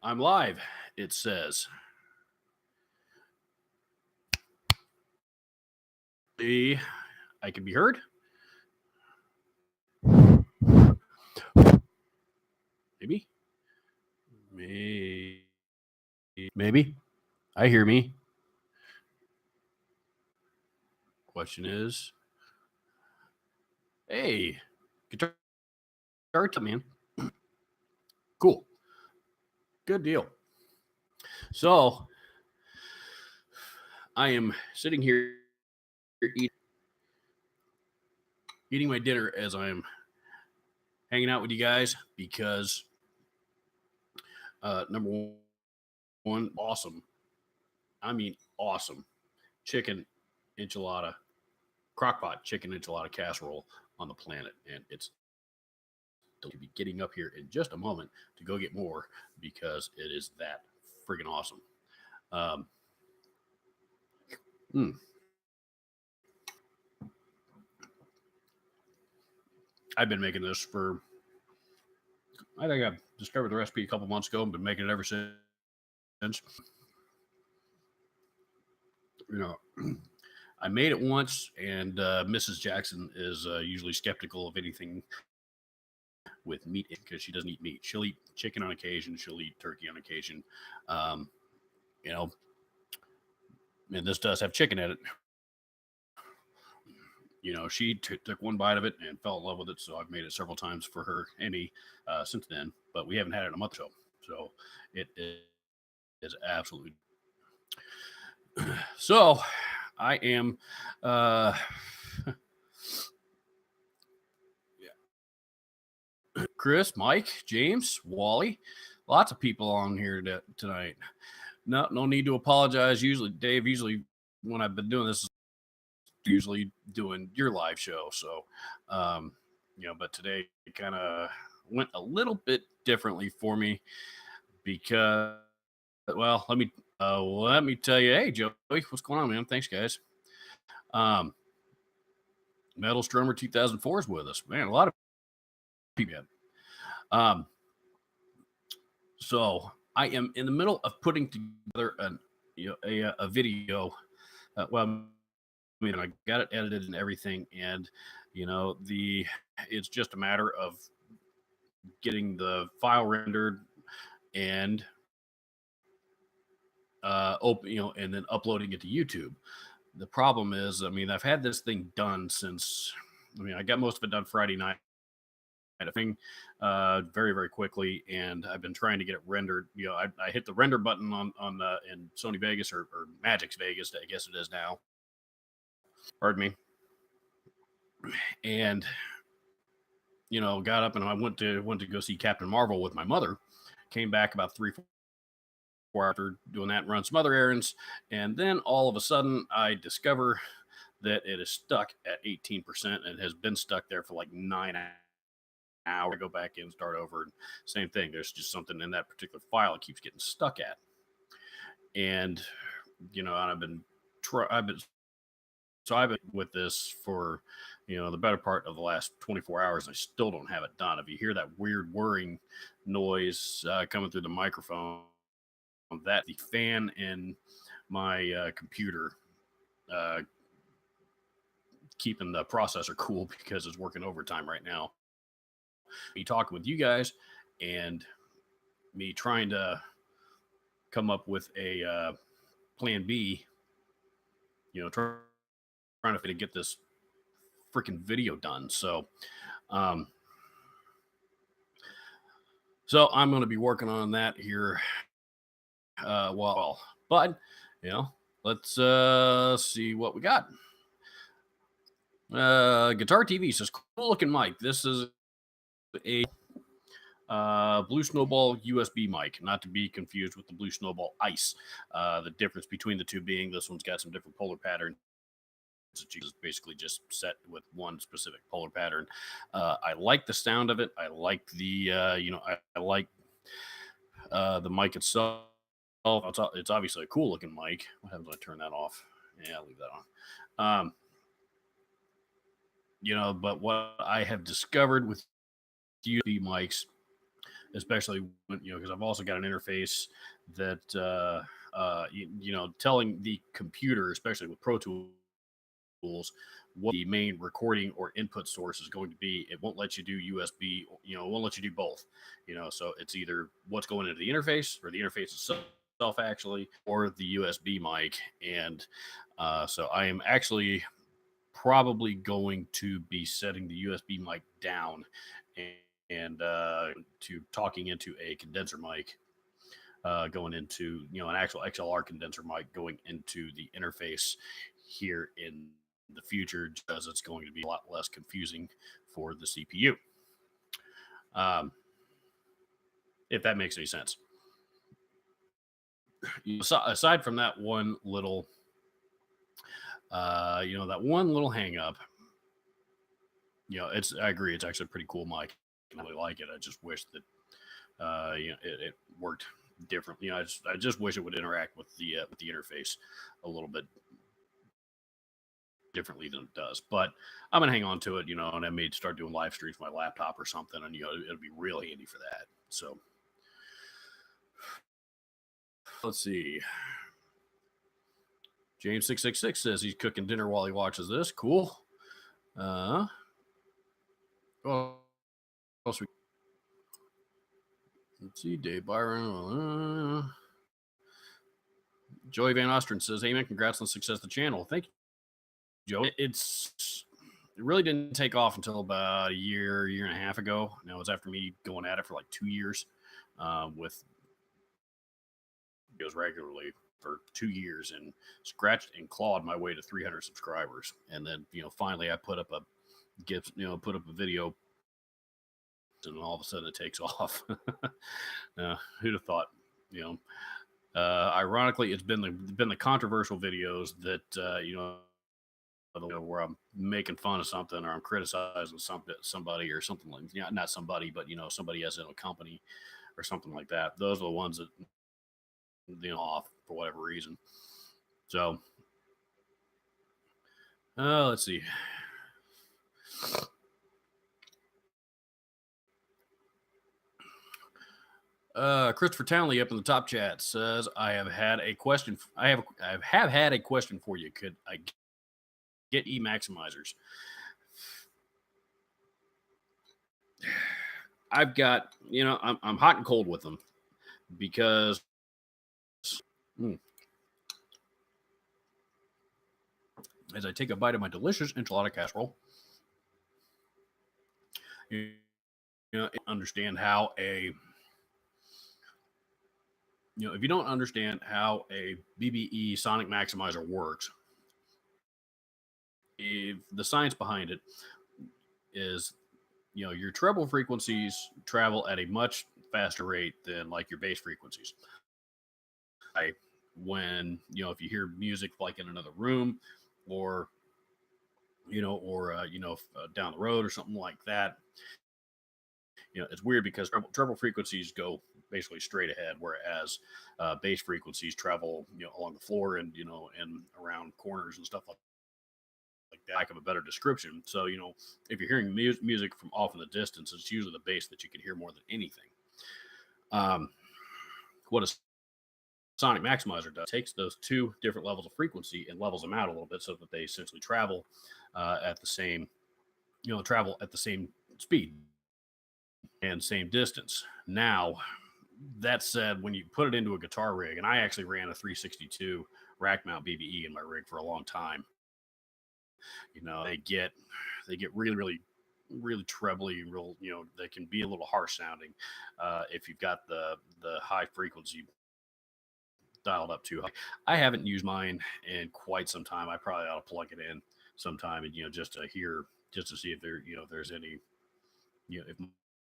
I'm live, it says. I can be heard. Maybe. Maybe. I hear me. Question is, hey, guitar man. Cool. Good deal. So, I am sitting here eating my dinner as I'm hanging out with you guys because, number one, awesome. I mean, awesome. Chicken enchilada, crockpot chicken enchilada casserole on the planet. And it's to be getting up here in just a moment to go get more because it is that friggin' awesome. Um, mm. I've been making this for, I think I discovered the recipe a couple months ago and been making it ever since. You know, I made it once, and Mrs. Jackson is usually skeptical of anything with meat because she doesn't eat meat. She'll eat chicken on occasion. She'll eat turkey on occasion. Um, you know, and this does have chicken in it. You know, she took one bite of it and fell in love with it. So I've made it several times for her and me since then, but we haven't had it in a month or so. So it is absolutely. So I am, Chris, Mike, James, Wally, lots of people on here tonight. No need to apologize. Usually when I've been doing this, usually doing your live show. So, but today it kind of went a little bit differently for me because, well, let me tell you, hey Joey, what's going on, man? Thanks, guys. Metal Strummer 2004 is with us, man. A lot of people. So I am in the middle of putting together a video. I got it edited and everything, and it's just a matter of getting the file rendered and and then uploading it to YouTube. The problem is, I've had this thing done since. I got most of it done Friday night. Very, very quickly, and I've been trying to get it rendered. I hit the render button on in Sony Vegas or Magic's Vegas, I guess it is now. Pardon me. And got up and I went to go see Captain Marvel with my mother. Came back about 3-4 hours after doing that, run some other errands, and then all of a sudden I discover that it is stuck at 18% and has been stuck there for like 9 hours. I go back in, start over, and same thing. There's just something in that particular file it keeps getting stuck at, and I've been with this for the better part of the last 24 hours. I still don't have it done. If you hear that weird whirring noise coming through the microphone, that the fan in my computer keeping the processor cool because it's working overtime right now. Me talking with you guys and me trying to come up with a plan B, trying to get this freaking video done. So I'm going to be working on that here. But let's see what we got. Guitar TV says, cool looking mic. This is a Blue Snowball USB mic, not to be confused with the Blue Snowball Ice. The difference between the two being this one's got some different polar patterns. It's basically just set with one specific polar pattern. I like the sound of it. I like the I like the mic itself. It's obviously a cool looking mic. What happens when I turn that off? Yeah, I'll leave that on. But what I have discovered with USB mics especially when, because I've also got an interface that telling the computer, especially with Pro Tools, what the main recording or input source is going to be. It won't let you do USB, it won't let you do both, so it's either what's going into the interface or the interface itself actually, or the USB mic. And so I am actually probably going to be setting the USB mic down and to talking into a condenser mic, going into an actual XLR condenser mic going into the interface here in the future, because it's going to be a lot less confusing for the CPU. Um, if that makes any sense. Aside from that one little, that one little hang up, I agree. It's actually a pretty cool mic. I really like it. I just wish that, it worked differently. I just wish it would interact with the interface a little bit differently than it does. But I'm gonna hang on to it, and I may start doing live streams from my laptop or something, and it'll be real handy for that. So let's see. James666 says he's cooking dinner while he watches this. Cool. Well, let's see. Dave Byron. Joey Van Ostrin says, "Hey man, congrats on the success of the channel." Thank you, Joe. It really didn't take off until about a year and a half ago. Now it's after me going at it for like 2 years, with videos regularly for 2 years, and scratched and clawed my way to 300 subscribers. And then, finally I put up a video, and all of a sudden it takes off. Who'd have thought? Ironically, it's been the controversial videos that, where I'm making fun of something, or I'm criticizing somebody or something like, not somebody, but somebody as in a company or something like that. Those are the ones that, off for whatever reason. So, let's see. Christopher Townley up in the top chat says, "I have had a question. I have had a question for you. Could I get e-maximizers?" I've got, I'm hot and cold with them, because as I take a bite of my delicious enchilada casserole, understand how if you don't understand how a BBE sonic maximizer works, if the science behind it is, your treble frequencies travel at a much faster rate than like your bass frequencies. When, if you hear music like in another room, or down the road or something like that, it's weird because treble frequencies go basically straight ahead, whereas bass frequencies travel, along the floor, and and around corners and stuff like that. Lack of a better description. So, if you're hearing music from off in the distance, it's usually the bass that you can hear more than anything. What a sonic maximizer takes those two different levels of frequency and levels them out a little bit, so that they essentially travel at the same speed and same distance. Now, that said, when you put it into a guitar rig, and I actually ran a 362 rack mount BBE in my rig for a long time, they get really trebly, real, they can be a little harsh sounding if you've got the high frequency dialed up too high. I haven't used mine in quite some time. I probably ought to plug it in sometime, and just to see if if there's any, if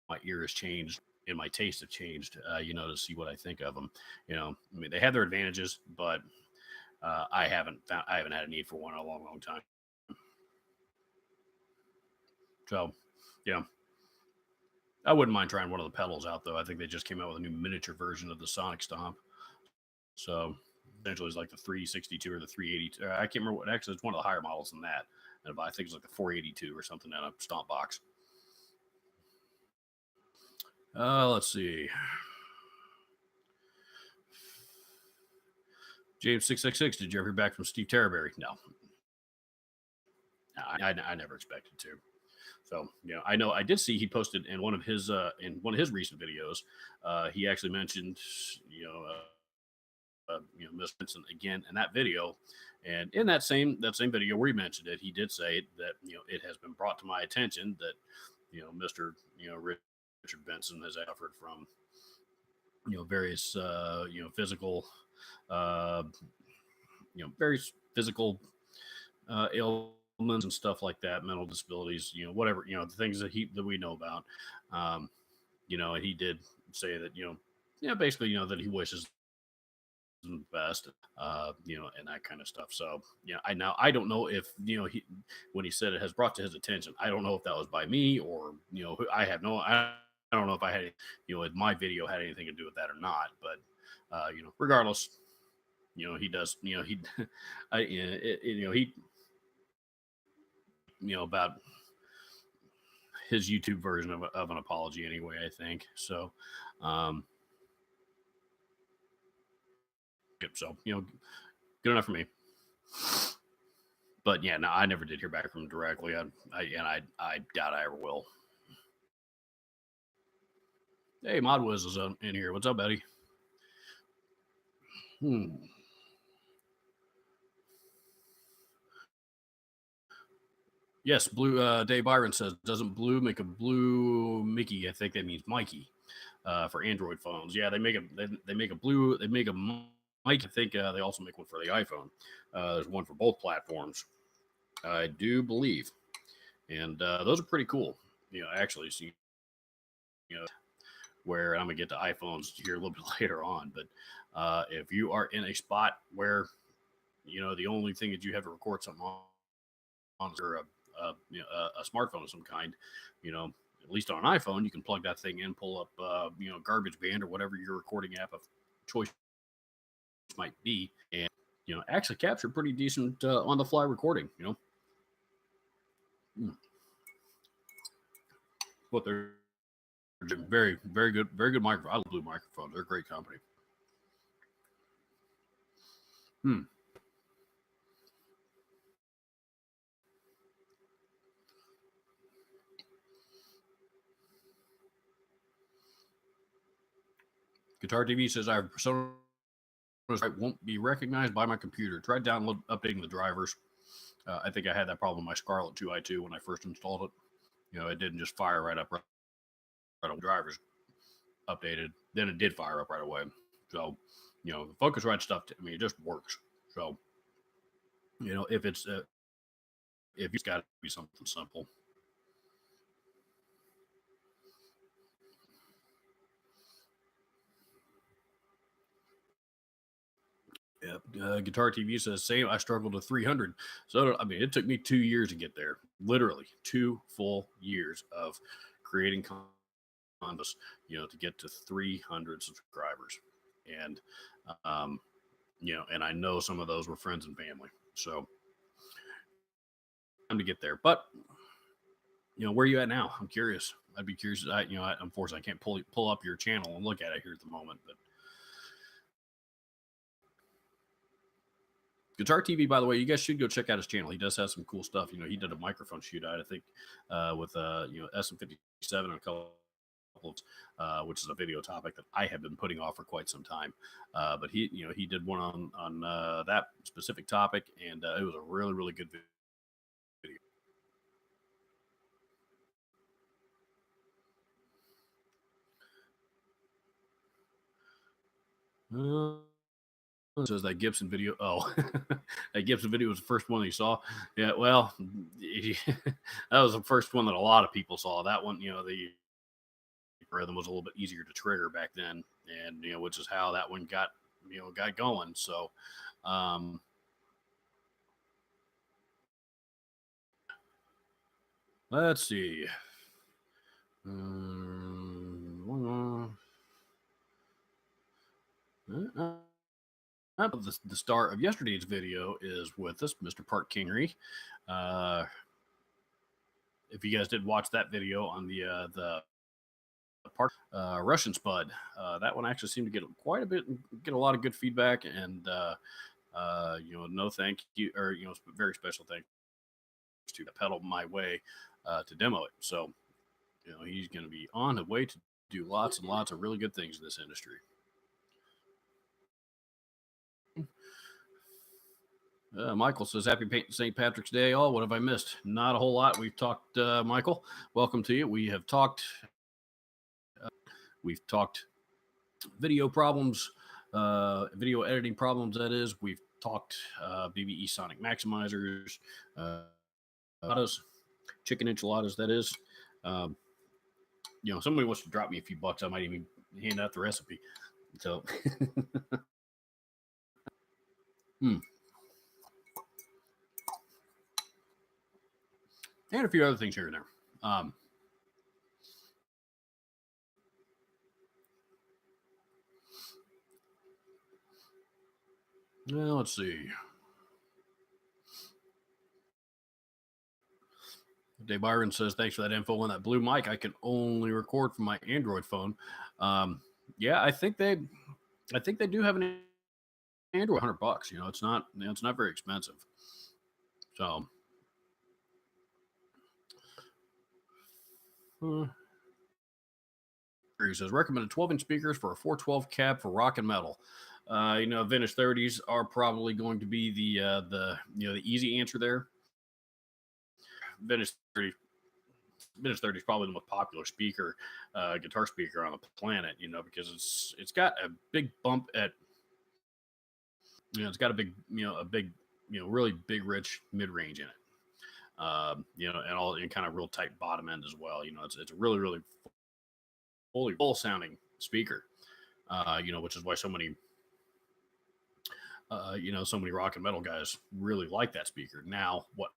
my ear has changed and my taste have changed, to see what I think of them. I mean, they have their advantages, but I haven't had a need for one in a long time. So, yeah, I wouldn't mind trying one of the pedals out, though. I think they just came out with a new miniature version of the Sonic Stomp. So essentially, it's like the 362 or the 382. I can't remember what. Actually, it's one of the higher models than that. I think it's like the 482 or something in a Stomp box. Let's see. James 666. Did you ever hear back from Steve Terraberry? No, I never expected to. So I know I did see he posted in one of his recent videos. He actually mentioned Miss Vincent again in that video, and in that same video where he mentioned it, he did say that it has been brought to my attention that Mister Richard Benson has suffered from various physical uh, various physical ailments and stuff like that, mental disabilities, whatever, the things that we know about. Um, and he did say that, basically, that he wishes them the best, and that kind of stuff. So, I don't know if, when he said it has brought to his attention, I don't know if that was by me or, I don't know if I had, if my video had anything to do with that or not, but, regardless, he does, he, he, about his YouTube version of an apology anyway, I think. So, um, so, good enough for me. But yeah, no, I never did hear back from him directly. I doubt I ever will. Hey, Modwiz is in here. What's up, buddy? Yes, Blue Dave Byron says, doesn't Blue make a blue Mickey? I think that means Mikey for Android phones. Yeah, they make a blue, they make a Mike. I think they also make one for the iPhone. There's one for both platforms, I do believe, and those are pretty cool. Actually, so where I'm gonna get to iPhones here a little bit later on, but if you are in a spot where the only thing that you have to record something on is a smartphone of some kind, at least on an iPhone, you can plug that thing in, pull up GarageBand or whatever your recording app of choice might be, and actually capture pretty decent on the fly recording. But they're very, very good microphone. I love Blue microphones. They're a great company. Guitar TV says I have Persona won't be recognized by my computer. Try updating the drivers. I think I had that problem with my Scarlett 2i2 when I first installed it. It didn't just fire right up right on drivers updated. Then it did fire up right away. So, the Focusrite stuff, it just works. So, if it's got to be something simple. Yep. Guitar TV says same. I struggled to 300. So it took me 2 years to get there. Literally 2 full years of creating content, to get to 300 subscribers, and and I know some of those were friends and family. So time to get there. But where are you at now? I'm curious. I'd be curious. Unfortunately, I can't pull up your channel and look at it here at the moment, but. Guitar TV, by the way, you guys should go check out his channel. He does have some cool stuff. He did a microphone shootout, I think, with SM57 and a couple of, which is a video topic that I have been putting off for quite some time. But he did one on that specific topic, and it was a really, really good video. Says that Gibson video. Oh, that Gibson video was the first one you saw. Yeah, well, that was the first one that a lot of people saw. That one, the rhythm was a little bit easier to trigger back then, and which is how that one got going. So, let's see. The star of yesterday's video is with us, Mr. Park Kingery. If you guys did watch that video on the Russian Spud. That one actually seemed to get quite a bit, get a lot of good feedback, and no thank you, or very special thanks to pedal my way to demo it. So he's going to be on the way to do lots and lots of really good things in this industry. Michael says, Happy St. Patrick's Day. All, what have I missed? Not a whole lot. We've talked, Michael. Welcome to you. We've talked video problems, video editing problems, that is. We've talked BBE Sonic Maximizers, chicken enchiladas, that is. Somebody wants to drop me a few bucks, I might even hand out the recipe. So, and a few other things here and there. Well, let's see. Dave Byron says, thanks for that info on that blue mic. I can only record from my Android phone. Yeah, I think they do have an Android, $100. It's not very expensive. So, he says, recommended 12-inch speakers for a 412 cab for rock and metal. Vintage 30s are probably going to be the easy answer there. Vintage 30 is probably the most popular speaker, guitar speaker on the planet, because it's got a big bump at, it's got a big, really big, rich mid range in it, and kind of real tight bottom end as well. It's a really, really full sounding speaker, which is why so many, so many rock and metal guys really like that speaker. Now, what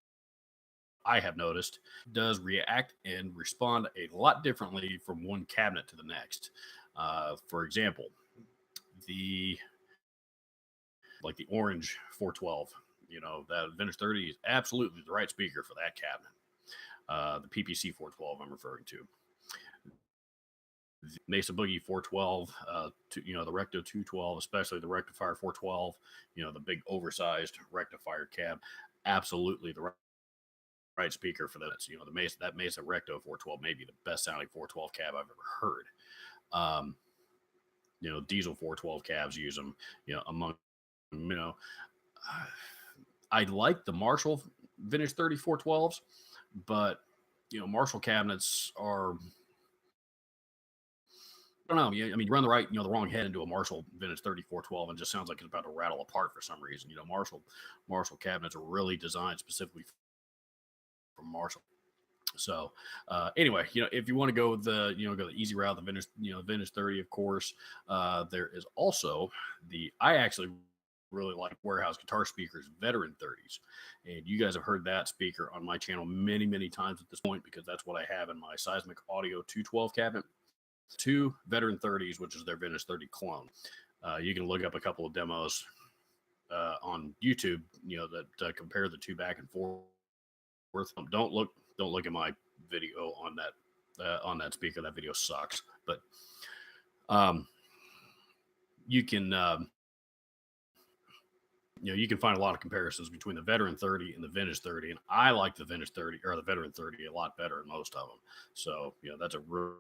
I have noticed does react and respond a lot differently from one cabinet to the next. For example, the orange 412, that vintage 30 is absolutely the right speaker for that cabinet. The PPC 412 I'm referring to. The Mesa Boogie 412, the Recto 212, especially the Rectifier 412, the big oversized rectifier cab, absolutely the right speaker for that. That Mesa Recto 412 may be the best sounding 412 cab I've ever heard. Diesel 412 cabs use them. I like the Marshall vintage 30 412s, but Marshall cabinets are, I don't know. You run the wrong head into a Marshall vintage 30 412 and it just sounds like it's about to rattle apart for some reason. Marshall cabinets are really designed specifically for Marshall. So anyway, if you want to go the easy route, the vintage 30, of course. There is also I actually really like Warehouse Guitar Speakers veteran 30s, and you guys have heard that speaker on my channel many times at this point, because that's what I have in my Seismic Audio 212 cabinet. 2 veteran 30s, which is their vintage 30 clone. You can look up a couple of demos on YouTube, that compare the two back and forth. Don't look at my video on that speaker. That video sucks. But you can you can find a lot of comparisons between the veteran 30 and the vintage 30, and I like the vintage 30 or the veteran 30 a lot better than most of them. So that's a real.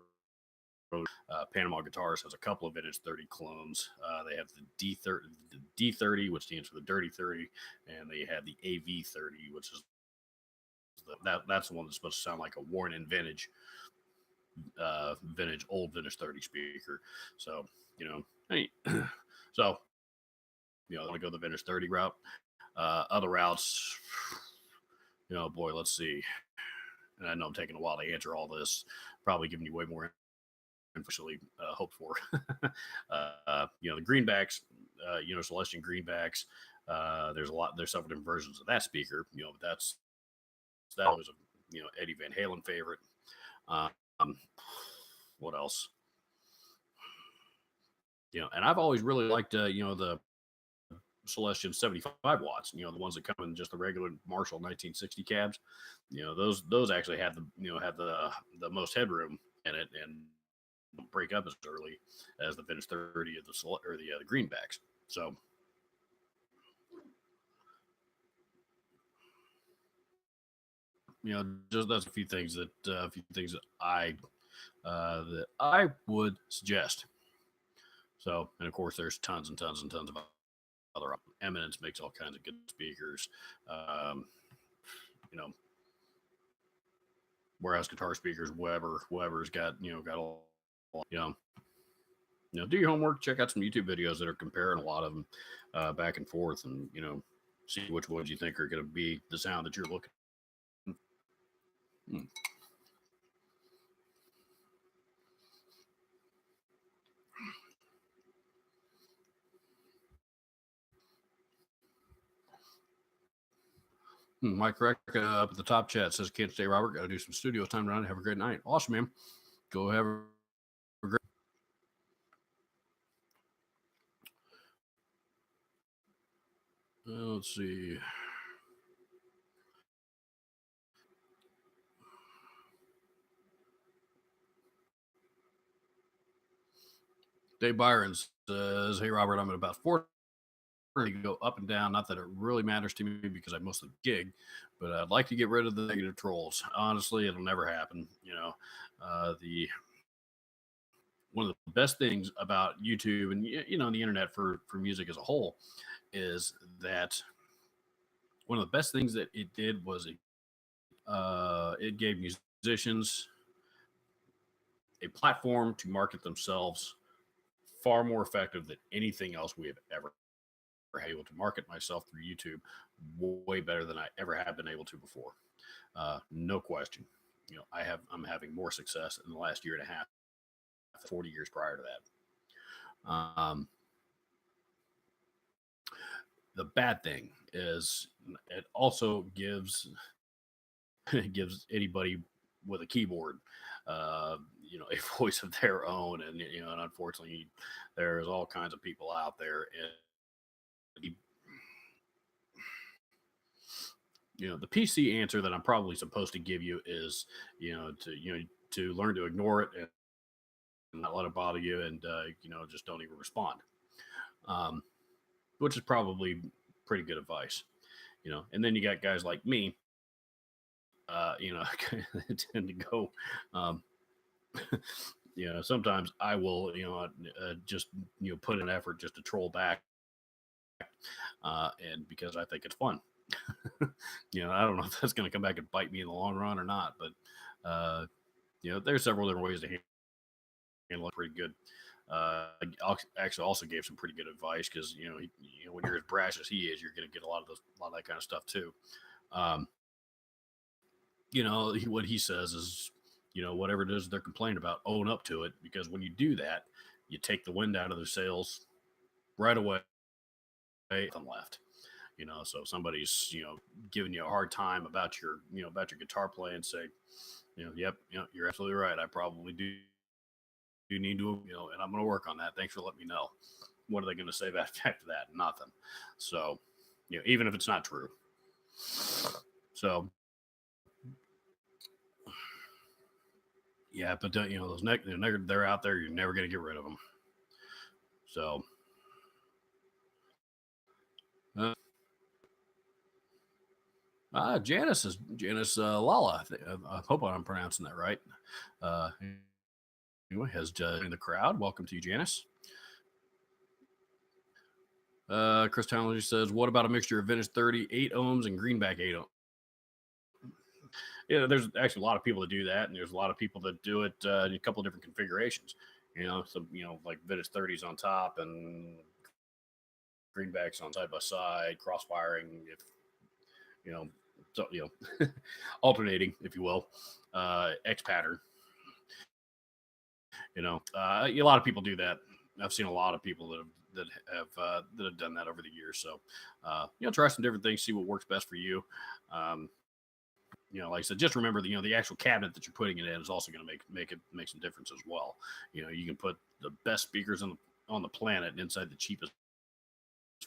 Panama Guitars has a couple of vintage 30 clones. They have the D30, which stands for the Dirty 30, and they have the AV30, which is that's the one that's supposed to sound like a worn-in vintage old vintage 30 speaker. So so I want to go the vintage 30 route. Other routes, boy, let's see. And I know I'm taking a while to answer all this, probably giving you way more officially hoped for. The greenbacks, Celestian greenbacks. There's several different versions of that speaker. But that was a Eddie Van Halen favorite. What else? And I've always really liked the Celestian 75 watts. The ones that come in just the regular Marshall 1960 cabs. Those actually have the most headroom in it, and break up as early as the vintage 30 of the greenbacks. So just that's a few things that I would suggest. So, and of course, there's tons and tons and tons of other. Eminence makes all kinds of good speakers. Um, you know, warehouse guitar speakers, whoever's got got a you know do your homework. Check out some YouTube videos that are comparing a lot of them back and forth, and see which ones you think are going to be the sound that you're looking. Hmm. Mike Reck up at the top chat says, "Can't stay, Robert. Got to do some studio time tonight. Have a great night." Awesome, man. Go have a great. Let's see. Dave Byron says, "Hey, Robert, I'm at about 4 to go up and down. Not that it really matters to me because I mostly gig, but I'd like to get rid of the negative trolls. Honestly, it'll never happen. The one of the best things about YouTube and the internet for music as a whole is that one of the best things that it did was it gave musicians a platform to market themselves far more effective than anything else we have ever able to market myself through YouTube way better than I ever have been able to before. No question. I'm having more success in the last year and a half, 40 years prior to that. The bad thing is it also gives gives anybody with a keyboard, a voice of their own, and and unfortunately, there's all kinds of people out there, and the PC answer that I'm probably supposed to give you is, to learn to ignore it and not let it bother you, and just don't even respond, um, which is probably pretty good advice. And then you got guys like me, tend to go, um, sometimes I will, just put an effort just to troll back, and because I think it's fun. I don't know if that's going to come back and bite me in the long run or not, but there's several different ways to handle it pretty good. I actually also gave some pretty good advice because when you're as brash as he is, you're going to get a lot of that kind of stuff too. Um, what he says is, whatever it is they're complaining about, own up to it, because when you do that, you take the wind out of their sails right away. Nothing left. So if somebody's giving you a hard time about your guitar playing, say, yep, you're absolutely right. I probably do need to, and I'm going to work on that. Thanks for letting me know. What are they going to say about after that? Nothing. So, even if it's not true. So, yeah, but those they're out there. You're never going to get rid of them. So, Janice Lala. I hope I'm pronouncing that right. Anyway, has in the crowd. Welcome to you, Janice. Chris Townley says, "What about a mixture of vintage 30, 8 ohms, and greenback 8 ohms?" Yeah, there's actually a lot of people that do that, and there's a lot of people that do it in a couple of different configurations. So like vintage 30s on top and greenbacks on side by side, cross firing. If so alternating, if you will, X pattern. A lot of people do that. I've seen a lot of people that have done that over the years. So, try some different things, see what works best for you. Like I said, just remember the actual cabinet that you're putting it in is also going to make some difference as well. You can put the best speakers on the planet inside the cheapest,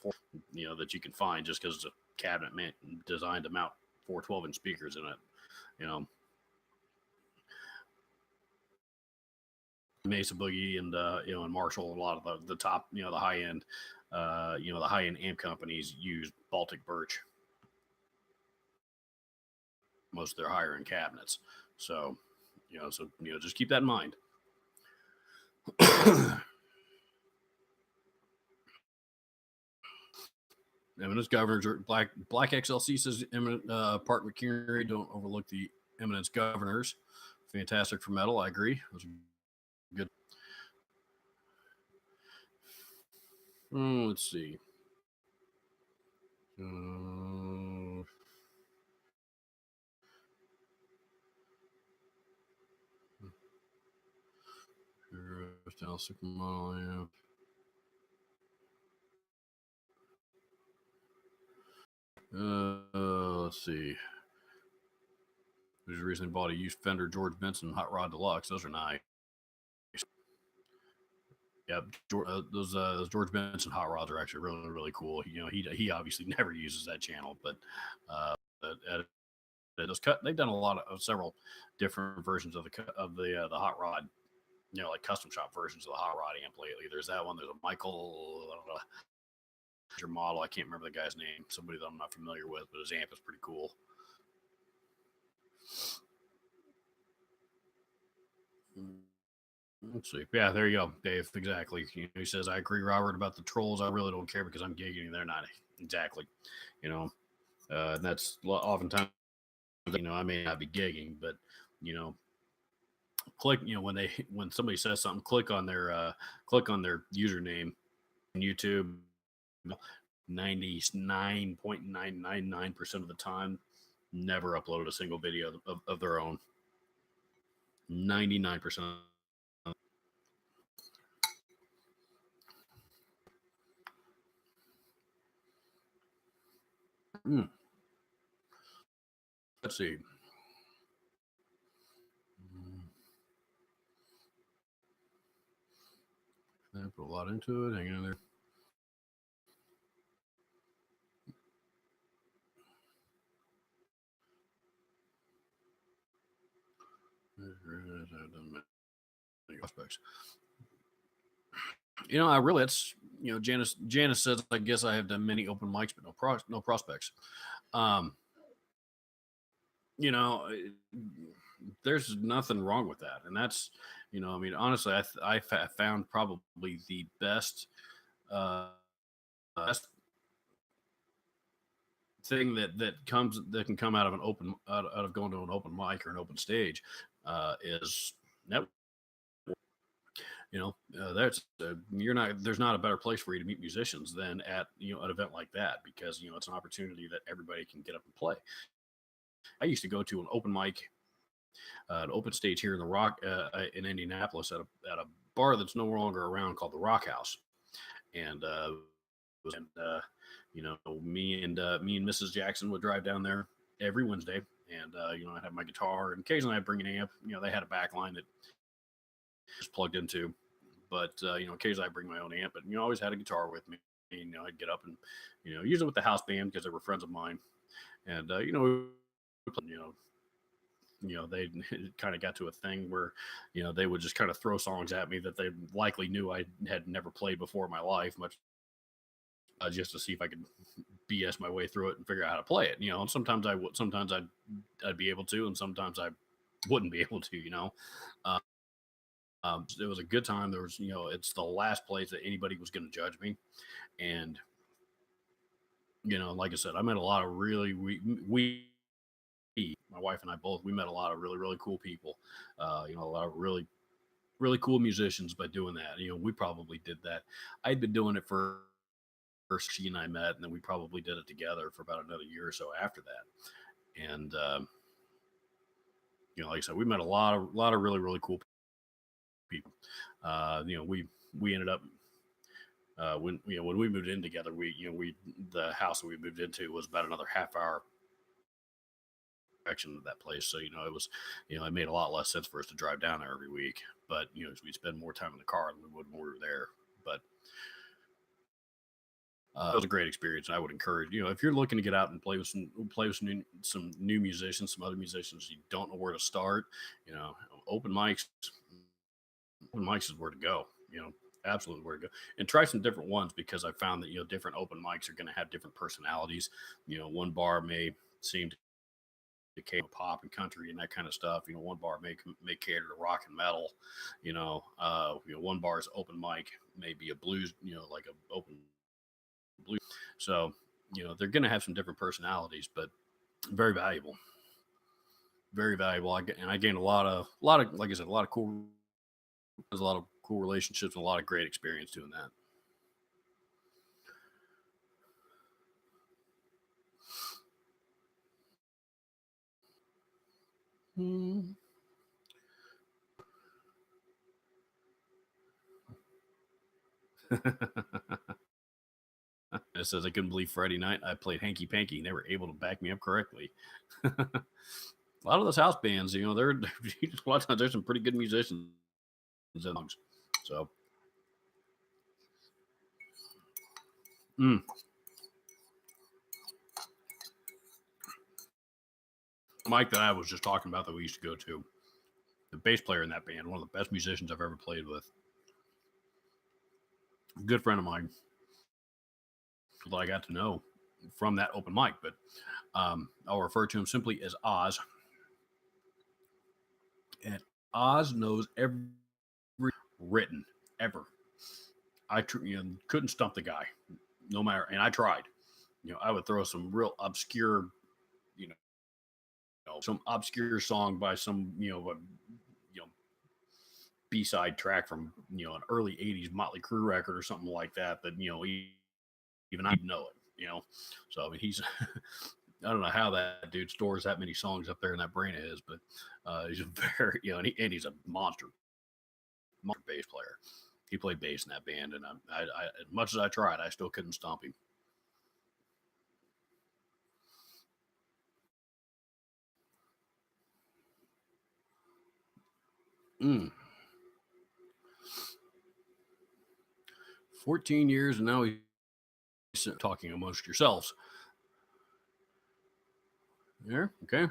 that you can find, just because it's a cabinet designed to mount 4 12-inch speakers in it. Mesa Boogie and and Marshall, and a lot of the top, the high end, the high end amp companies use Baltic birch most of their higher end cabinets. So, just keep that in mind. Eminence Governors, Black XLC says, Eminent Park McKinney, don't overlook the Eminence Governors. Fantastic for metal. I agree. Those are good. Let's see. Model, let's see. We just recently bought a used Fender George Benson Hot Rod Deluxe. Those are nice. Yep, those George Benson hot rods are actually really really cool. He obviously never uses that channel, but those cut they've done a lot of several different versions of the hot rod. Like custom shop versions of the hot rod amp lately. There's that one. There's a Michael model. I can't remember the guy's name. Somebody that I'm not familiar with, but his amp is pretty cool. Let's see. Yeah, there you go, Dave. Exactly. He says, I agree, Robert, about the trolls. I really don't care because I'm gigging. They're not. Exactly. And that's oftentimes, I may not be gigging, but, click, when somebody says something, click on their username on YouTube. 99.999% of the time, never uploaded a single video of their own. 99%. Let's see. I put a lot into it. Hang in there. Prospects. I really, it's, Janice says, I guess I have done many open mics, but no prospects. There's nothing wrong with that. And that's, honestly, I found probably the best, best thing that can come out of out of going to an open mic or an open stage is network. There's not a better place for you to meet musicians than at an event like that, because it's an opportunity that everybody can get up and play. I used to go to an open mic, an open stage here in the Rock in Indianapolis at a bar that's no longer around called the Rock House, and me and Mrs. Jackson would drive down there every Wednesday, and I'd have my guitar, and occasionally I'd bring an amp. They had a backline that was plugged into, but occasionally I bring my own amp, and always had a guitar with me. I'd get up and usually with the house band because they were friends of mine, and they kind of got to a thing where they would just kind of throw songs at me that they likely knew I had never played before in my life, much just to see if I could BS my way through it and figure out how to play it. And sometimes I would, sometimes I'd be able to, and sometimes I wouldn't be able to. It was a good time. There was, it's the last place that anybody was going to judge me. And, like I said, I met a lot of really, my wife and I both, we met a lot of really, really cool people, a lot of really, really cool musicians by doing that. We probably did that. I'd been doing it for, first she and I met, and then we probably did it together for about another year or so after that. And, like I said, we met a lot of really, really cool people. We ended up, when we moved in together, the house that we moved into was about another half hour direction of that place. So, it was, it made a lot less sense for us to drive down there every week, but, we'd spend more time in the car than we would when we were there. But, it was a great experience. And I would encourage, if you're looking to get out and play with some new musicians, some other musicians, you don't know where to start, open mics, open mics is where to go. Absolutely where to go, and try some different ones because I found that different open mics are going to have different personalities. One bar may seem to cater to pop and country and that kind of stuff. One bar may cater to rock and metal. One bar's open mic may be a blues. Like a open blues. So they're going to have some different personalities, but very valuable, very valuable. And I gained a lot of like I said, a lot of cool. There's a lot of cool relationships and a lot of great experience doing that. Hmm. It says I couldn't believe Friday night I played Hanky Panky and they were able to back me up correctly. A lot of those house bands, they're a lot of times there's some pretty good musicians in songs. So, mm, Mike that I was just talking about that we used to go to, the bass player in that band, one of the best musicians I've ever played with, a good friend of mine that I got to know from that open mic, but I'll refer to him simply as Oz. And Oz knows every written ever. Couldn't stump the guy, no matter. And I tried. I would throw some real obscure, you some obscure song by some, B-side track from an early '80s Motley Crue record or something like that. That even I know it. So I mean, he's I don't know how that dude stores that many songs up there in that brain of his, but he's a very and he's a monster bass player. He played bass in that band, and as much as I tried, I still couldn't stomp him. Mm. 14 years, and now he's talking amongst yourselves. Yeah, okay.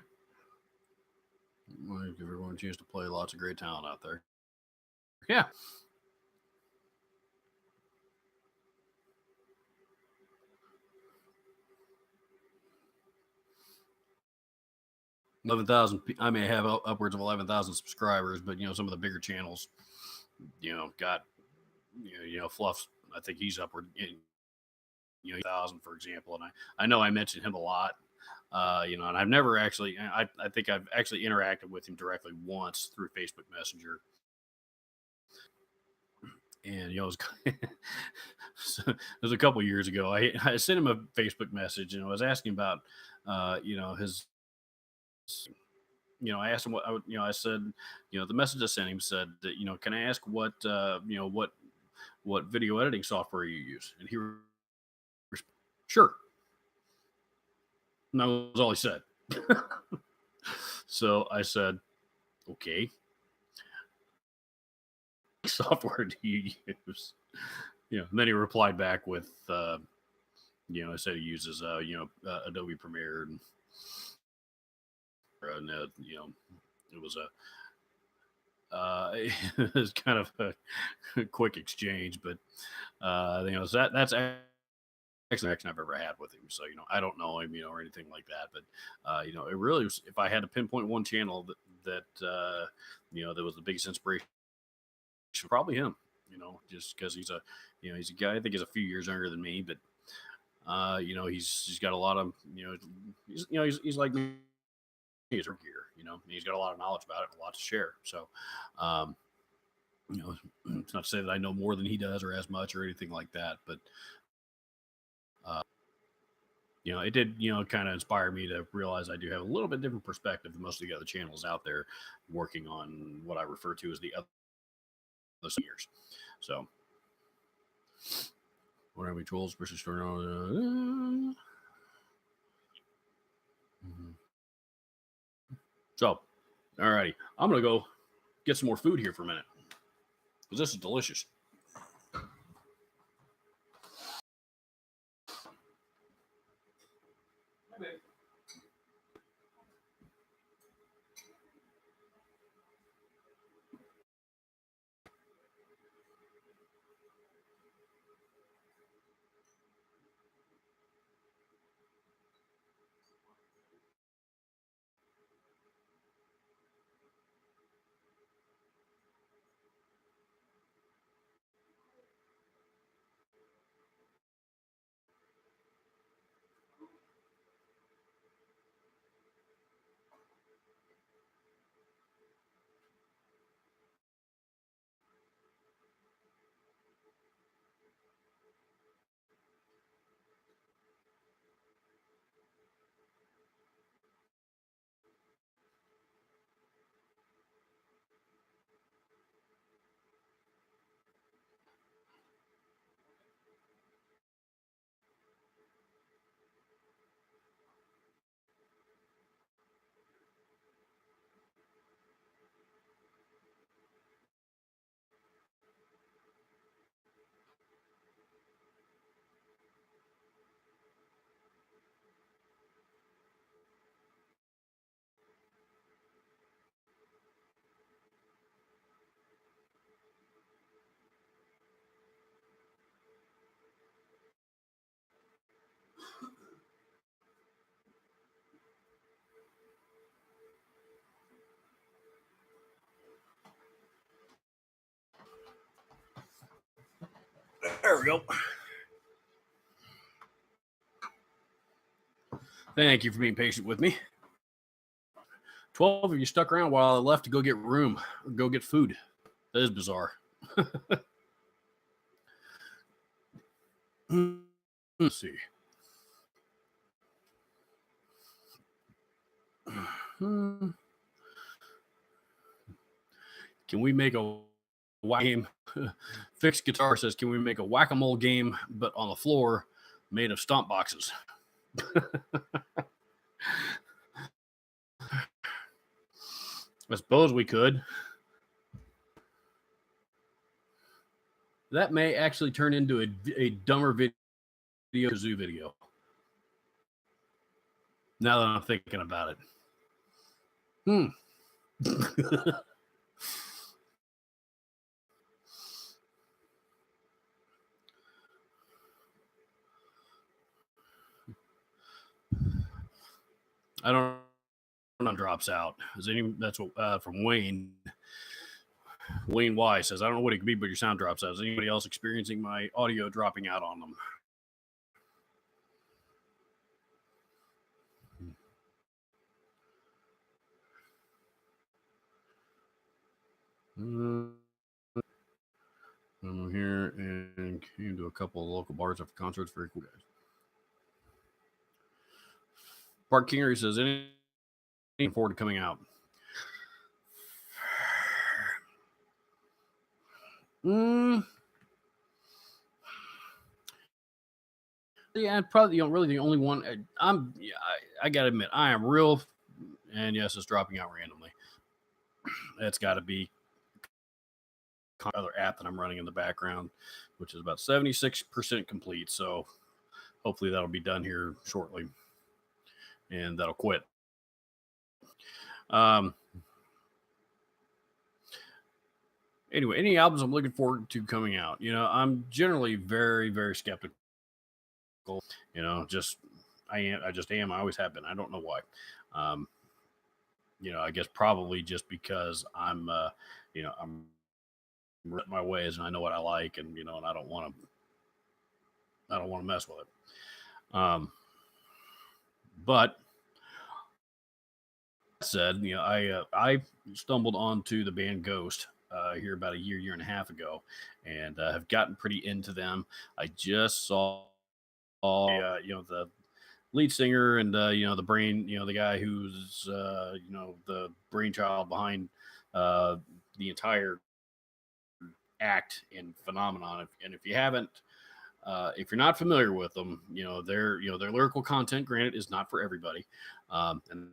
Well, give everyone a chance to play. Lots of great talent out there. Yeah, 11,000. I may have upwards of 11,000 subscribers, but some of the bigger channels, got Fluff's. I think he's upward in 1,000, for example, and I know I mentioned him a lot. And I've never actually. I think I've actually interacted with him directly once through Facebook Messenger. And it was, it was a couple years ago. I sent him a Facebook message and I was asking about his. I asked him what I would. I said, the message I sent him said that can I ask what video editing software you use? And he sure. And that was all he said. So I said, okay, software do you use? And then he replied back with, I said he uses, Adobe Premiere, it was it was kind of a quick exchange, but so that's actually I've ever had with him. So I don't know him, or anything like that, but it really was. If I had to pinpoint one channel that was the biggest inspiration, probably him. Just because he's a guy. I think he's a few years younger than me, but he's got a lot of he's like me. He's here. He's got a lot of knowledge about it, a lot to share. So, it's not to say that I know more than he does or as much or anything like that, but it did kind of inspire me to realize I do have a little bit different perspective than most of the other channels out there working on what I refer to as the other seniors. So, what are we tools versus story? So, alrighty, I'm gonna go get some more food here for a minute because this is delicious. There we go. Thank you for being patient with me. 12 of you stuck around while I left to go get room or go get food. That is bizarre. Let's see. Can we make a game? Fixed Guitar says, can we make a whack-a-mole game, but on the floor made of stomp boxes? I suppose we could. That may actually turn into a dumber video kazoo video. Now that I'm thinking about it. I don't know. Drops out. That's what from Wayne. Wayne Y says, I don't know what it could be, but your sound drops out. Is anybody else experiencing my audio dropping out on them? I'm here and came to a couple of local bars after concerts. Very cool guys. Bart Kingery says, anything forward to coming out? Yeah, probably really the only one. I gotta admit, I am real, and yes, it's dropping out randomly. It's got to be other app that I'm running in the background, which is about 76% complete. So hopefully that'll be done here shortly, and that'll quit. Anyway, any albums I'm looking forward to coming out? I'm generally very, very skeptical. I just am. I always have been. I don't know why. I guess probably just because I'm my ways and I know what I like, and and I don't want to mess with it. But that said, I stumbled onto the band Ghost here about a year and a half ago, and have gotten pretty into them. I just saw the lead singer and the guy who's the brainchild behind the entire act and phenomenon. And if you haven't, if you're not familiar with them, their lyrical content, granted, is not for everybody, and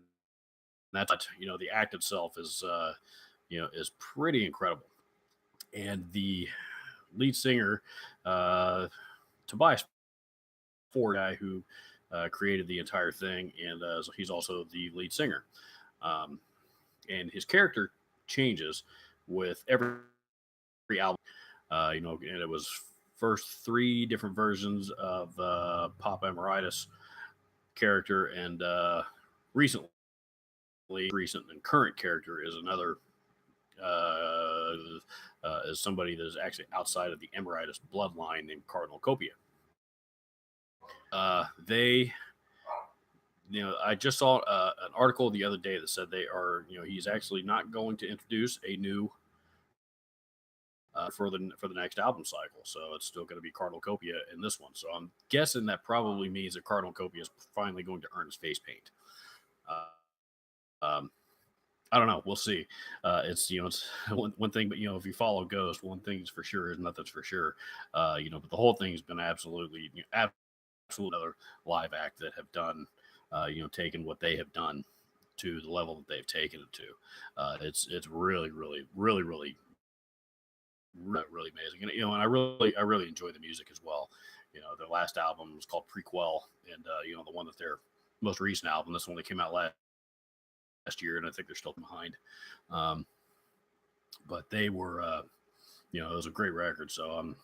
that's the act itself is is pretty incredible. And the lead singer, Tobias Ford, guy who created the entire thing, and so he's also the lead singer. And his character changes with every album. And it was first 3 different versions of Pop Emeritus character, and recent and current character is another is somebody that is actually outside of the Emeritus bloodline named Cardinal Copia. I just saw an article the other day that said they are, he's actually not going to introduce a new for the next album cycle. So it's still going to be Cardinal Copia in this one. So I'm guessing that probably means that Cardinal Copia is finally going to earn his face paint. I don't know. We'll see. It's one thing, but if you follow Ghost, one thing's for sure is nothing's for sure. But the whole thing's been absolutely another live act that have done, taken what they have done to the level that they've taken it to. It's really, really, really, really, really amazing. And and I really enjoy the music as well. Their last album was called Prequel, and the one that their most recent album, this one that came out last year, and I think they're still behind. But they were, it was a great record. So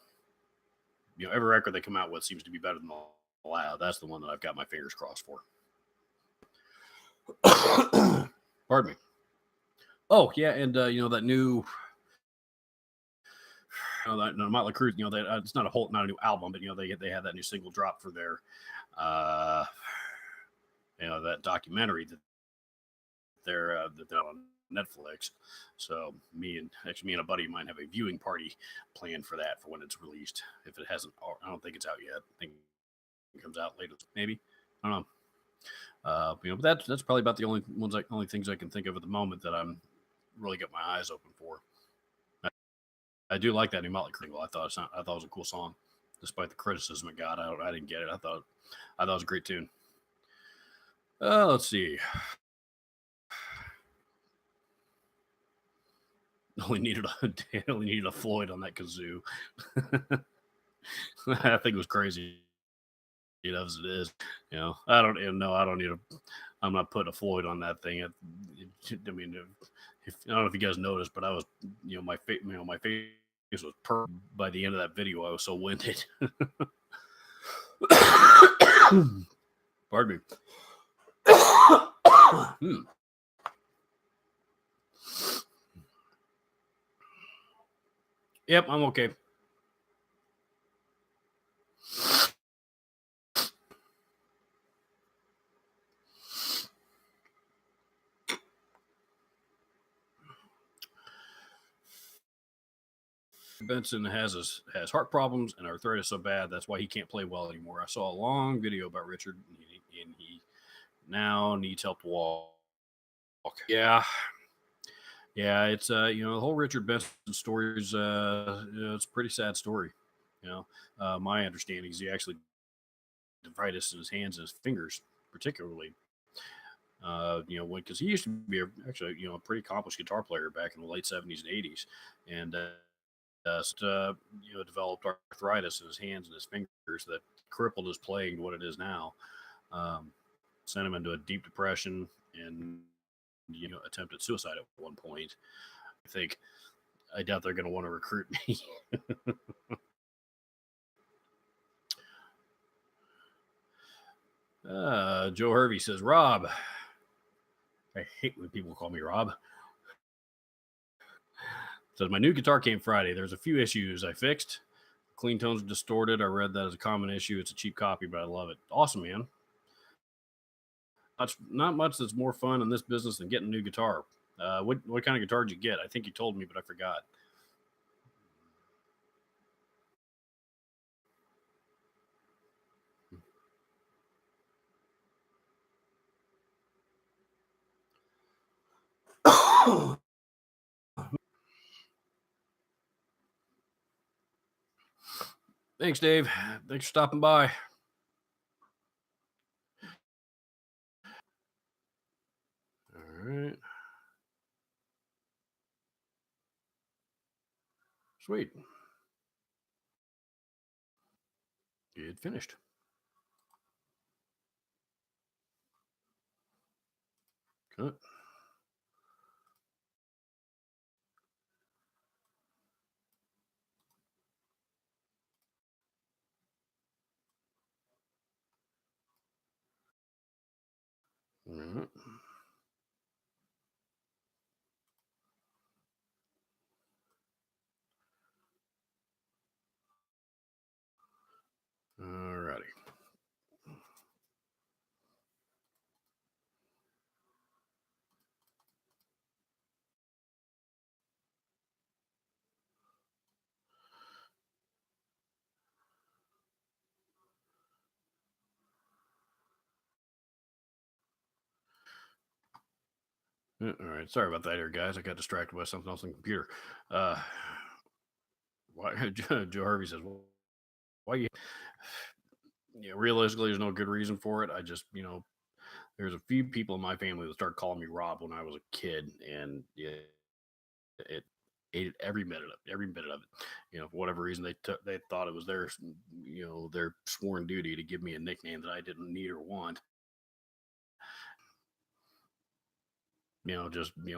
every record they come out with seems to be better than the last. That's the one that I've got my fingers crossed for. Pardon me. Oh yeah, and that new no, Motley Crue, it's not a whole, not a new album, but they had that new single drop for their, uh, that documentary that they're on Netflix. So me and a buddy of mine have a viewing party planned for that for when it's released. If it hasn't, I don't think it's out yet. I think it comes out later, maybe. I don't know. But that's probably about the only things I can think of at the moment that I'm really got my eyes open for. I do like that new Motley Crue. I thought it was a cool song, despite the criticism it got. I didn't get it. I thought it was a great tune. Let's see. Only needed only needed a Floyd on that kazoo. I think it was crazy, as it is. I don't even know. I don't need a. I'm not putting a Floyd on that thing. I mean, I don't know if you guys noticed, but I was, my face was by the end of that video. I was so winded. Pardon me. Yep, I'm okay. Benson has heart problems and arthritis so bad that's why he can't play well anymore. I saw a long video about Richard, and he now needs help to walk. Yeah, it's the whole Richard Benson story is it's a pretty sad story. My understanding is he actually arthritis in his hands and his fingers, particularly. Because he used to be actually a pretty accomplished guitar player back in the late '70s and '80s, and developed arthritis in his hands and his fingers that crippled his playing to what it is now. Sent him into a deep depression and attempted suicide at one point. I doubt they're going to want to recruit me. Joe Hervey says, Rob. I hate when people call me Rob. Says, my new guitar came Friday. There's a few issues I fixed. Clean tones are distorted. I read that as a common issue. It's a cheap copy, but I love it. Awesome, man. Not much that's more fun in this business than getting a new guitar. What kind of guitar did you get? I think you told me, but I forgot. Thanks, Dave. Thanks for stopping by. All right. Sweet. It finished. Good. All right. All righty. All right. Sorry about that here, guys. I got distracted by something else on the computer. Why Joe Harvey says, well, why you realistically there's no good reason for it. I just, there's a few people in my family that started calling me Rob when I was a kid, and it ate every bit of it. For whatever reason they thought it was their sworn duty to give me a nickname that I didn't need or want.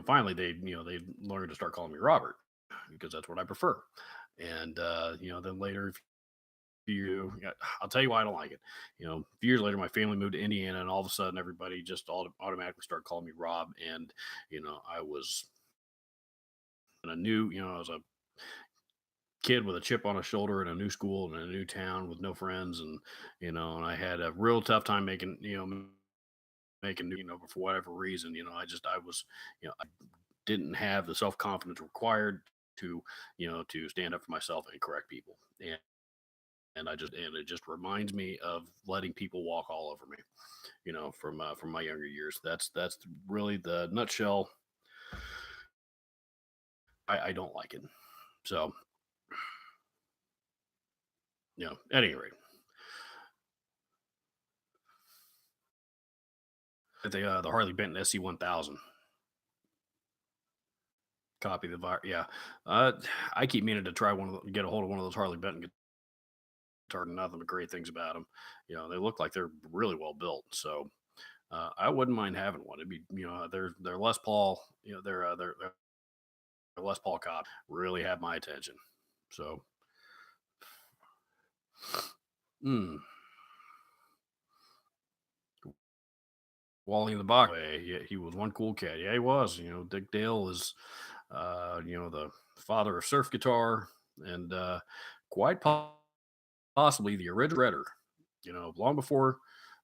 Finally they learned to start calling me Robert because that's what I prefer. And then later, if I'll tell you why I don't like it. A few years later, my family moved to Indiana, and all of a sudden, everybody just automatically started calling me Rob. And I was, and I knew, I was a kid with a chip on his shoulder in a new school in a new town with no friends, and and I had a real tough time making making for whatever reason. I was I didn't have the self confidence required to to stand up for myself and correct people, and it just reminds me of letting people walk all over me, from my younger years. That's really the nutshell. I don't like it. So, at any rate, the Harley Benton SC 1000 copy the virus. Yeah, uh, I keep meaning to try get a hold of one of those Harley Benton guitars. Nothing but great things about them. They look like they're really well built. So I wouldn't mind having one. It'd be they're Les Paul. They're Les Paul cop really have my attention. So, mm, Wally in the box. Yeah, he was one cool cat. Yeah, he was. Dick Dale is, the father of surf guitar, and quite possibly the original shredder. Long before,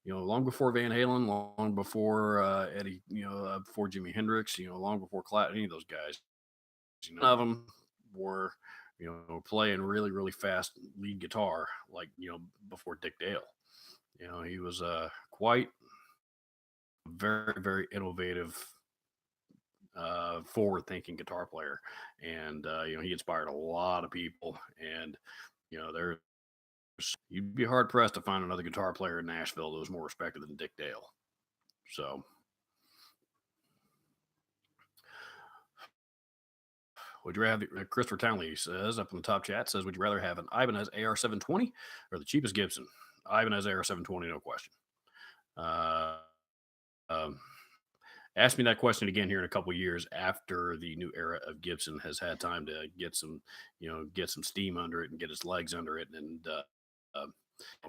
long before Van Halen, long before Eddie, before Jimi Hendrix, long before any of those guys. None of them were, playing really, really fast lead guitar like before Dick Dale. He was quite very, very innovative, forward-thinking guitar player, and he inspired a lot of people. And there's you'd be hard pressed to find another guitar player in Nashville that was more respected than Dick Dale. So, would you rather? Christopher Townley says up in the top chat says, would you rather have an Ibanez AR 720 or the cheapest Gibson? Ibanez AR 720, no question. Uh, um, Ask me that question again here in a couple years after the new era of Gibson has had time to get some, get some steam under it and get its legs under it, and uh,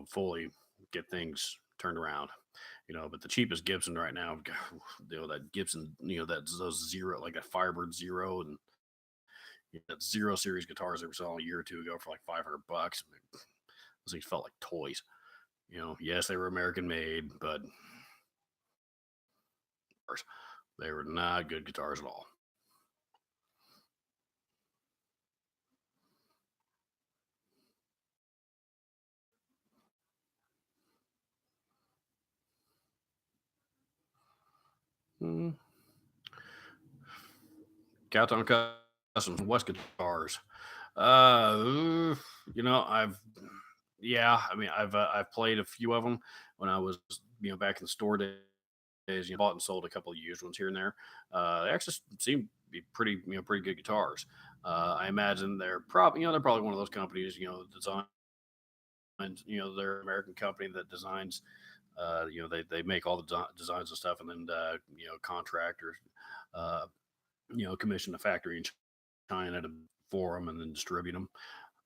fully get things turned around. But the cheapest Gibson right now, that Gibson, that those zero, like a Firebird Zero, and that Zero series guitars they were selling a year or two ago for like $500. Those things felt like toys. Yes, they were American made, but they were not good guitars at all. Mm. Cowtown Custom West guitars. Uh, I've I mean, I've played a few of them when I was back in the store days. Bought and sold a couple of used ones here and there. They actually seem to be pretty good guitars. I imagine they're probably one of those companies that design, they're an American company that designs. They make all the designs and stuff, and then contractors, uh, commission a factory in China for them and then distribute them.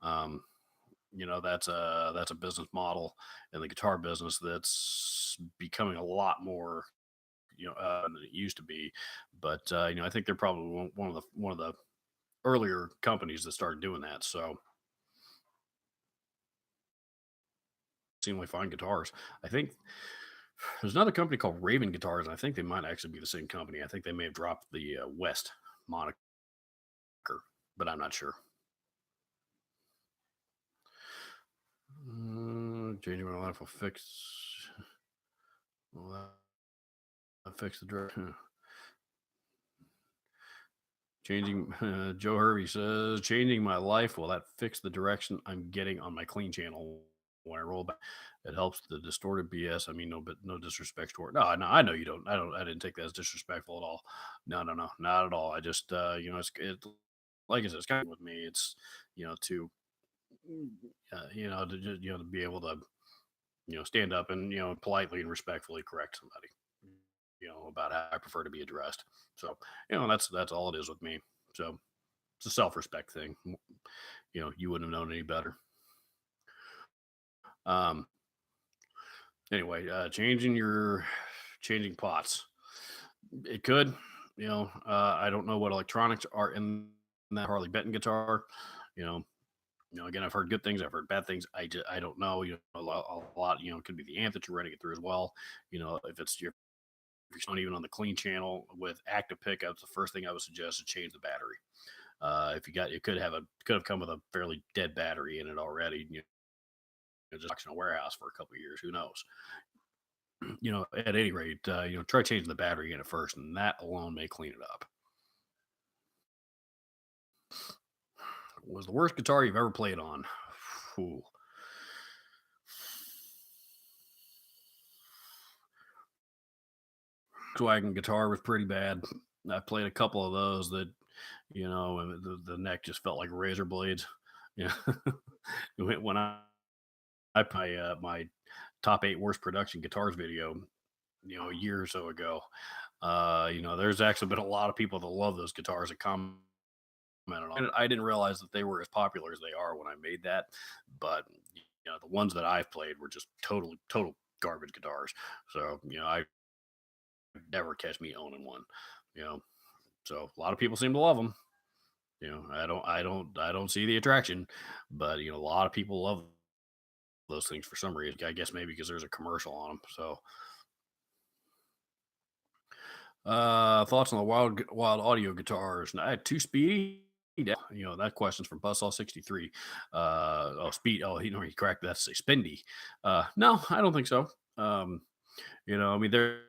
Um, that's a business model in the guitar business that's becoming a lot more than it used to be. But I think they're probably one of the earlier companies that started doing that. So seemingly fine guitars. I think there's another company called Raven Guitars, and I think they might actually be the same company. I think they may have dropped the West moniker, but I'm not sure. Changing my life will fix. Well, that fix the direction. Changing. Joe Hervey says, changing my life. Will that fix the direction I'm getting on my clean channel when I roll back? It helps the distorted BS. I mean, no, but no disrespect toward. No, no, I know you don't. I didn't take that as disrespectful at all. No, no, no, not at all. I just, like I said, it's kind of with me. It's, to, to be able to stand up and politely and respectfully correct somebody, about how I prefer to be addressed. So, that's all it is with me. So it's a self-respect thing. You wouldn't have known any better. Um, anyway, changing pots. It could, I don't know what electronics are in that Harley Benton guitar. You know, Again, I've heard good things, I've heard bad things. I don't know. A lot. It could be the amp that you're running it through as well. If it's your if you're not even on the clean channel with active pickups, the first thing I would suggest is change the battery. If you got, it could have come with a fairly dead battery in it already. Just in a warehouse for a couple of years. Who knows? At any rate, try changing the battery in it first, and that alone may clean it up. Was the worst guitar you've ever played on? Ooh. Wagon guitar was pretty bad. I played a couple of those that, and the neck just felt like razor blades. Yeah. When I play my top 8 worst production guitars video, a year or so ago, there's actually been a lot of people that love those guitars that commented on it. I didn't realize that they were as popular as they are when I made that, but the ones that I've played were just total garbage guitars. So I never catch me owning one. You know, so a lot of people seem to love them. I don't see the attraction, but a lot of people love those things for some reason. I guess maybe because there's a commercial on them. So, thoughts on the wild audio guitars? And I had two speedy. That question's from Buzzsaw 63. Speed. Oh, he corrected that to say Spendy. No, I don't think so. I mean, they're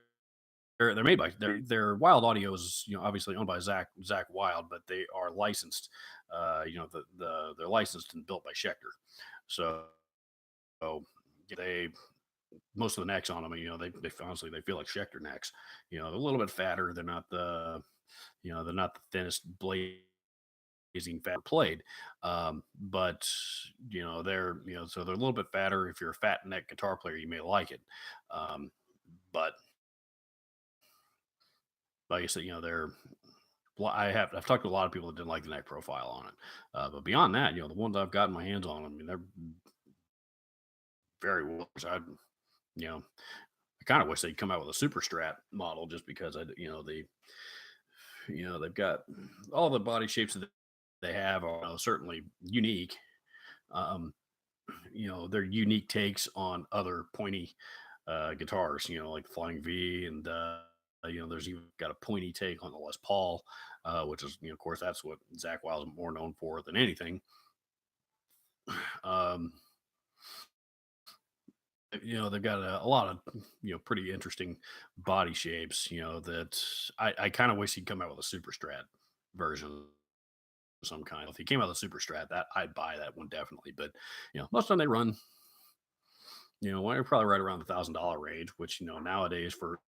made by they're Wild Audio is obviously owned by Zach Wild, but they are licensed. They're licensed and built by Schecter. So they most of the necks on them, they honestly they feel like Schecter necks. They're a little bit fatter. They're not the thinnest blazing fat played, but so they're a little bit fatter. If you're a fat neck guitar player, you may like it, but like I said, I've talked to a lot of people that didn't like the neck profile on it, but beyond that, the ones I've gotten my hands on, I mean, they're very well. You know, I kind of wish they'd come out with a super strat model just because they've got all the body shapes that they have are certainly unique. Um, they're unique takes on other pointy guitars, like the Flying V, and there's even got a pointy take on the Les Paul, which is, of course, that's what Zach Wild is more known for than anything. Um, they've got a lot of pretty interesting body shapes. That I kind of wish he'd come out with a super strat version of some kind. If he came out with a super strat, that I'd buy that one definitely. But most of the time they run, well, you're probably right around the $1,000 range, which nowadays for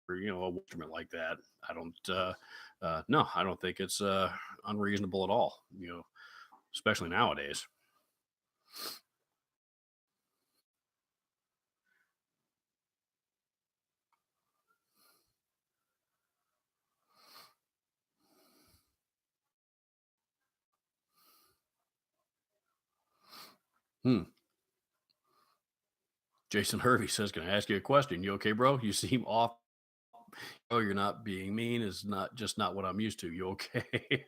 a instrument like that, I don't no, I don't think it's unreasonable at all. Especially nowadays. Hmm. Jason Hervey says, "Can I ask you a question? You okay, bro? You seem off. Oh, you're not being mean. Is not what I'm used to. You okay?"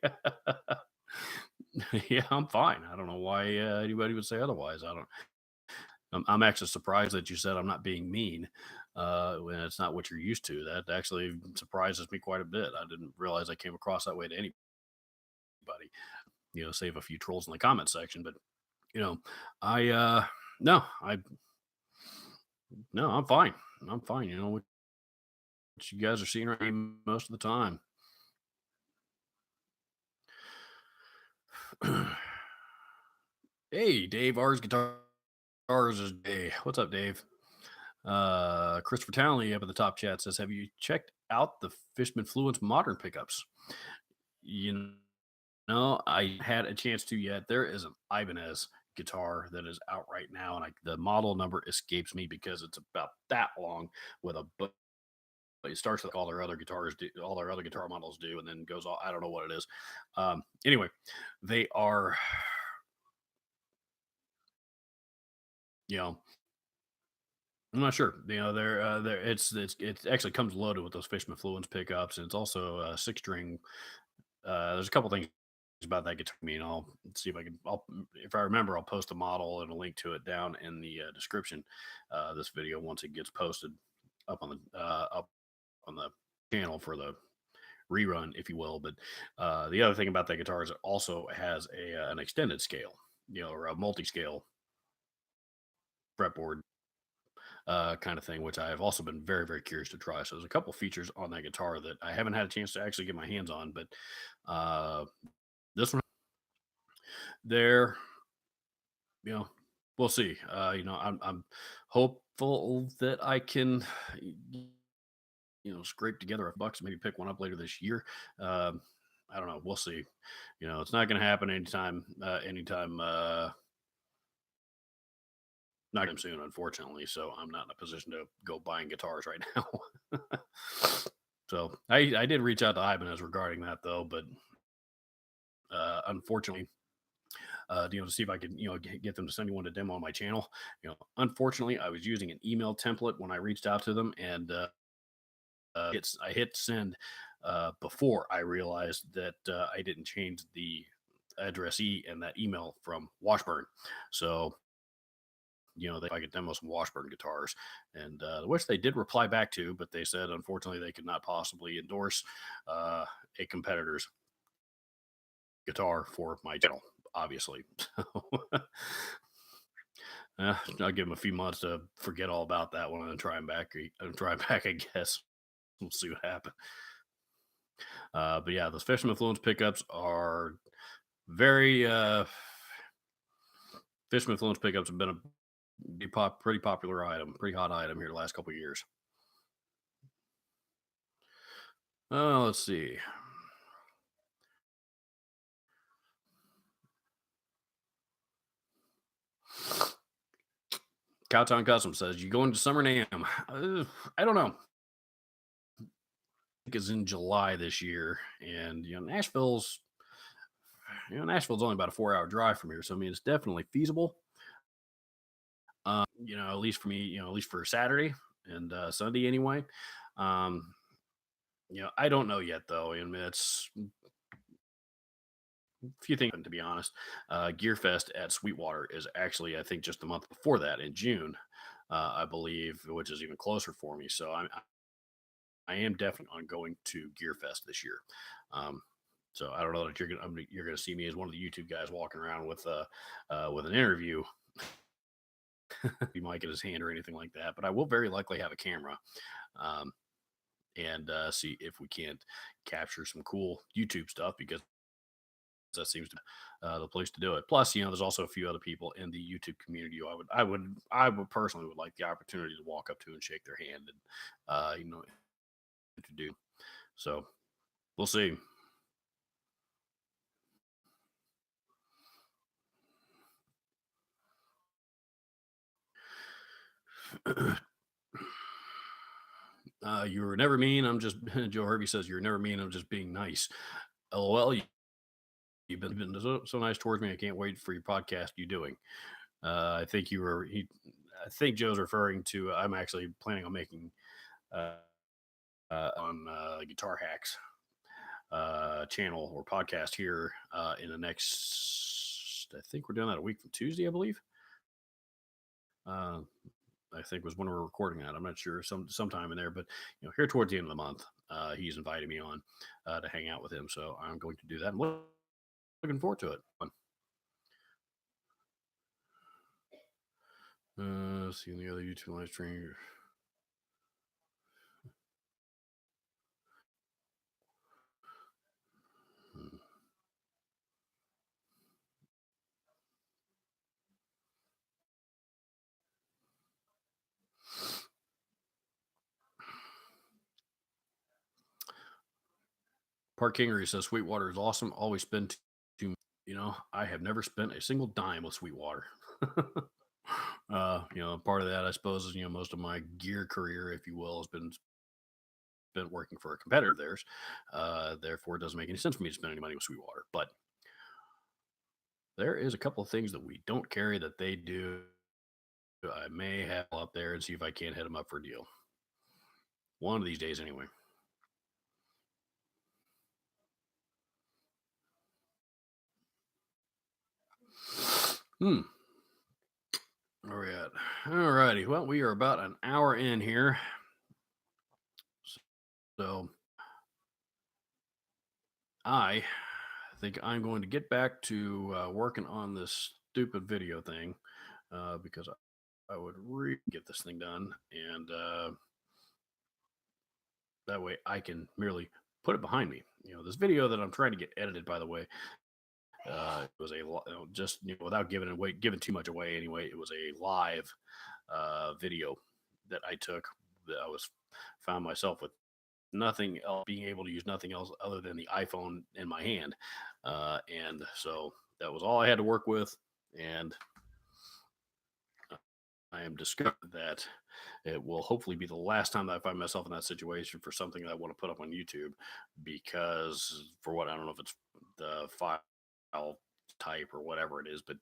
Yeah, I'm fine. I don't know why anybody would say otherwise. I don't. I'm actually surprised that you said I'm not being mean when it's not what you're used to. That actually surprises me quite a bit. I didn't realize I came across that way to anybody. Save a few trolls in the comment section, but you know, I no, I no, I'm fine. I'm fine. What you guys are seeing right now most of the time. Hey, Dave, ours guitars is Dave. What's up, Dave? Christopher Townley up at the top chat says, "Have you checked out the Fishman Fluence modern pickups?" You know, I had a chance to yet. There is an Ibanez guitar that is out right now, and the model number escapes me because it's about that long with a but it starts like all their other guitars do, all their other guitar models do, and then goes all I don't know what it is. Anyway, they are, you know, I'm not sure. They're it actually comes loaded with those Fishman Fluence pickups, and it's also a 6 string. There's a couple things about that guitar. I mean, I'll see if I can. If I remember, I'll post the model and a link to it down in the description. This video once it gets posted up on the channel for the rerun, if you will. But the other thing about that guitar is it also has an extended scale, or a multi-scale fretboard kind of thing, which I have also been very, very curious to try. So there's a couple features on that guitar that I haven't had a chance to actually get my hands on, but this one there, you know, we'll see. I'm hopeful that I can, scrape together $100, maybe pick one up later this year. Um, I don't know. We'll see. It's not going to happen anytime not anytime soon, unfortunately. So I'm not in a position to go buying guitars right now. So I did reach out to Ibanez regarding that though, but unfortunately, to see if I could, get them to send me one to demo on my channel. Unfortunately, I was using an email template when I reached out to them, and I hit send before I realized that I didn't change the addressee and that email from Washburn. So if I could demo some Washburn guitars, and which they did reply back to, but they said unfortunately they could not possibly endorse a competitor's guitar for my channel, obviously. I'll give them a few months to forget all about that one and try them back. Try 'em back, I guess. We'll see what happens. But yeah, those Fishman Fluence pickups are very. Fishman Fluence pickups have been pretty popular item, pretty hot item here the last couple of years. Let's see. Cowtown Custom says, "You going to Summer NAMM?" I don't know. I think it's in July this year, and Nashville's only about a 4-hour drive from here, so I mean it's definitely feasible. At least for me, at least for Saturday and Sunday anyway. Um, I don't know yet though. I mean, it's a few things to be honest. Gear Fest at Sweetwater is actually, I think, just the month before that in June, I believe, which is even closer for me. So I am definitely on going to Gear Fest this year. Um, so I don't know that you're gonna see me as one of the YouTube guys walking around with an interview mic in his hand or anything like that. But I will very likely have a camera. Um, and see if we can't capture some cool YouTube stuff, because that seems to be the place to do it. Plus, there's also a few other people in the YouTube community who I would personally would like the opportunity to walk up to and shake their hand and to do. So we'll see. You were never mean. I'm just Joe Hervey says you're never mean. I'm just being nice. LOL. You've been so nice towards me. I can't wait for your podcast. You doing? I think I think Joe's referring to. I'm actually planning on making uh, on Guitar Hacks channel or podcast here in the next. I think we're doing that a week from Tuesday, I believe. Uh, I think was when we're recording that. I'm not sure, sometime in there, but here towards the end of the month, he's invited me on to hang out with him. So I'm going to do that. I'm looking forward to it. Seeing the other YouTube live stream. Hmm. Park Kingery says Sweetwater is awesome. Always spend too. I have never spent a single dime with Sweetwater. Part of that, I suppose, is most of my gear career, if you will, has been working for a competitor of theirs. Therefore, it doesn't make any sense for me to spend any money with Sweetwater. But there is a couple of things that we don't carry that they do. I may have up there and see if I can't hit them up for a deal. One of these days, anyway. Hmm. Where we at? All righty. Well, we are about an hour in here. So I think I'm going to get back to working on this stupid video thing because I would really get this thing done. And that way I can merely put it behind me. This video that I'm trying to get edited, by the way, it was just without giving too much away. Anyway, it was a live video that I took. That I was found myself with nothing else, being able to use nothing else other than the iPhone in my hand, and so that was all I had to work with. And I am discovered that it will hopefully be the last time that I find myself in that situation for something that I want to put up on YouTube, because for what, I don't know if it's the file type or whatever it is, but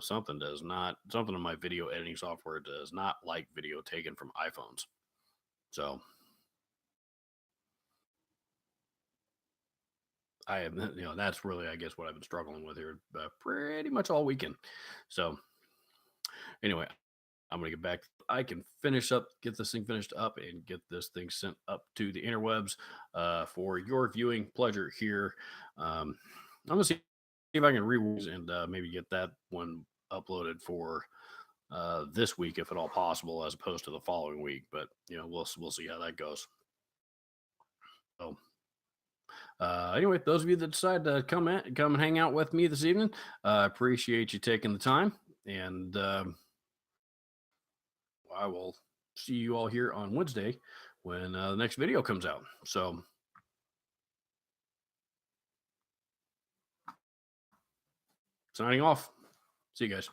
something in my video editing software does not like video taken from iPhones. So I have, that's really, I guess, what I've been struggling with here pretty much all weekend. So anyway, I'm gonna get back. I can get this thing finished up, and get this thing sent up to the interwebs for your viewing pleasure here. I'm gonna see if I can reuse and maybe get that one uploaded for this week, if at all possible, as opposed to the following week. But we'll see how that goes. So anyway, those of you that decide to come and hang out with me this evening, appreciate you taking the time, and I will see you all here on Wednesday when the next video comes out. So, signing off. See you guys.